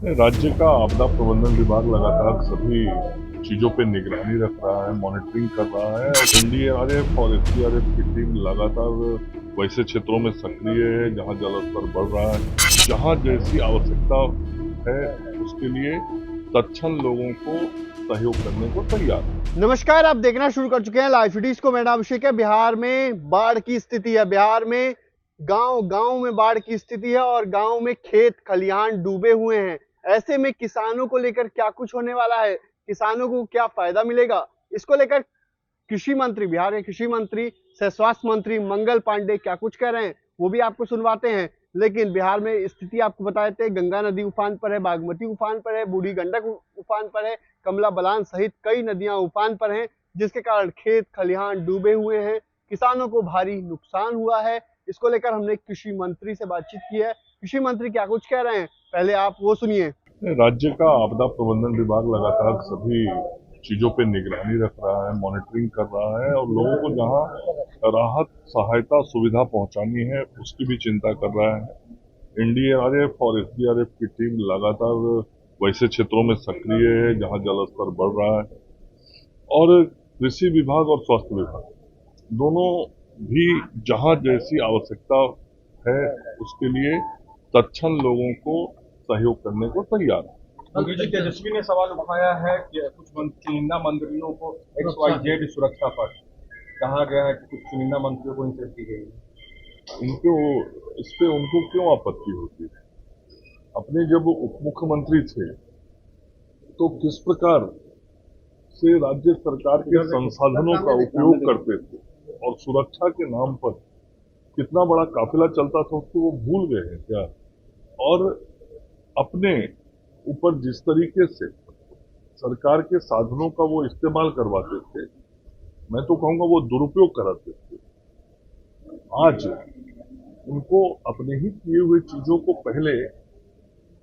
राज्य का आपदा प्रबंधन विभाग लगातार सभी चीजों पे निगरानी रख रहा है, मॉनिटरिंग कर रहा है और एनडीआरएफ और एसडीआरएफ की टीम लगातार वैसे क्षेत्रों में सक्रिय है जहां जलस्तर बढ़ रहा है। जहां जैसी आवश्यकता है उसके लिए तत्क्षण लोगों को सहयोग करने को तैयार है। नमस्कार, आप देखना शुरू कर चुके हैं लाइव सिटीज को। मेरा अभिषेक है। बिहार में बाढ़ की स्थिति है। बिहार में गांव गांव में बाढ़ की स्थिति है और गांव में खेत खलिहान डूबे हुए हैं। ऐसे में किसानों को लेकर क्या कुछ होने वाला है, किसानों को क्या फायदा मिलेगा, इसको लेकर कृषि मंत्री, बिहार के कृषि मंत्री सह स्वास्थ्य मंत्री मंगल पांडे क्या कुछ कह रहे हैं वो भी आपको सुनवाते हैं। लेकिन बिहार में स्थिति आपको बताए थे, गंगा नदी उफान पर है, बागमती उफान पर है, बूढ़ी गंडक उफान पर है, कमला बलान सहित कई नदियां उफान पर हैं, जिसके कारण खेत खलिहान डूबे हुए हैं, किसानों को भारी नुकसान हुआ है। इसको लेकर हमने कृषि मंत्री से बातचीत की है। कृषि मंत्री क्या कुछ कह रहे हैं, पहले आप वो सुनिए। राज्य का आपदा प्रबंधन विभाग लगातार सभी चीजों पे निगरानी रख रहा है, मॉनिटरिंग कर रहा है और लोगों को जहां राहत सहायता सुविधा पहुंचानी है उसकी भी चिंता कर रहा है। एनडीआरएफ और एसडीआरएफ की टीम लगातार वैसे क्षेत्रों में सक्रिय है जहां जलस्तर बढ़ रहा है और कृषि विभाग और स्वास्थ्य विभाग दोनों भी जहां जैसी आवश्यकता है उसके लिए तत्क्षण लोगों को सहयोग करने को तैयार है। योगी जी, तेजस्वी ने सवाल उठाया है कि कुछ चुनिंदा मंत्रियों को XYZ सुरक्षा पर कहा गया है कि कुछ चुनिंदा मंत्रियों को इंसेंटिव दी गई है। इनको इस पे उनको क्यों आपत्ति होती है? अपने जब उप मुख्यमंत्री थे तो किस प्रकार से राज्य सरकार के संसाधनों का उपयोग करते थे और सुरक्षा के नाम पर कितना बड़ा काफिला चलता था उसको वो भूल गए हैं क्या? और अपने ऊपर जिस तरीके से सरकार के साधनों का वो इस्तेमाल करवाते थे, मैं तो कहूंगा वो दुरुपयोग कराते थे। आज उनको अपने ही किए हुए चीजों को पहले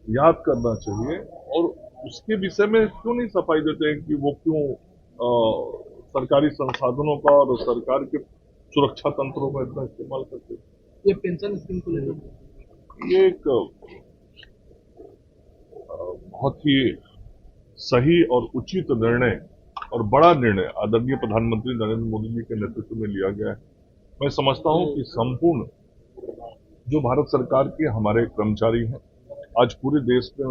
याद करना चाहिए और उसके विषय में क्यों नहीं सफाई देते हैं कि वो क्यों सरकारी संसाधनों का और सरकार के सुरक्षा तंत्रों का इतना इस्तेमाल करते हैं। ये पेंशन स्कीम को लेकर ये एक बहुत ही सही और उचित निर्णय और बड़ा निर्णय आदरणीय प्रधानमंत्री नरेंद्र मोदी जी के नेतृत्व में लिया गया है। मैं समझता हूं कि संपूर्ण जो भारत सरकार के हमारे कर्मचारी हैं, आज पूरे देश में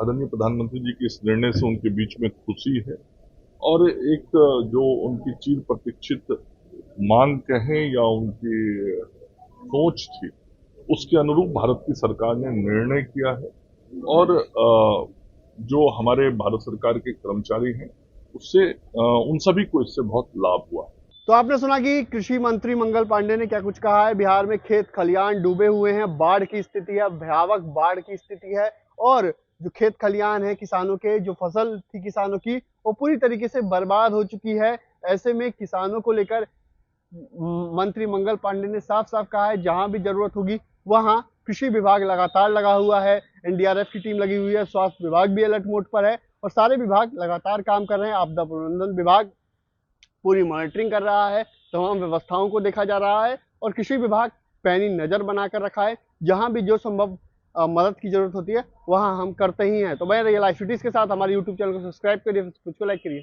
आदरणीय प्रधानमंत्री जी के इस निर्णय से उनके बीच में खुशी है और एक जो उनकी चिर प्रतीक्षित मांग कहें या उनकी सोच थी उसके अनुरूप भारत की सरकार ने निर्णय किया है और जो हमारे भारत सरकार के कर्मचारी हैं उससे उन सभी को इससे बहुत लाभ हुआ है। तो आपने सुना कि कृषि मंत्री मंगल पांडे ने क्या कुछ कहा है। बिहार में खेत खलिहान डूबे हुए हैं, बाढ़ की स्थिति है, भयावह बाढ़ की स्थिति है और जो खेत खलिहान है किसानों के, जो फसल थी किसानों की, वो पूरी तरीके से बर्बाद हो चुकी है। ऐसे में किसानों को लेकर मंत्री मंगल पांडे ने साफ साफ कहा है, जहां भी जरूरत होगी वहां कृषि विभाग लगातार लगा हुआ है, एनडीआरएफ की टीम लगी हुई है, स्वास्थ्य विभाग भी अलर्ट मोड पर है और सारे विभाग लगातार काम कर रहे हैं। आपदा प्रबंधन विभाग पूरी मॉनिटरिंग कर रहा है, तमाम व्यवस्थाओं को देखा जा रहा है और कृषि विभाग पैनी नजर बनाकर रखा है। जहां भी जो संभव मदद की जरूरत होती है वहां हम करते ही हैं। तो मैं रियल लाइव सिटीज के साथ हमारे यूट्यूब चैनल को सब्सक्राइब करिए, कुछ को लाइक करिए।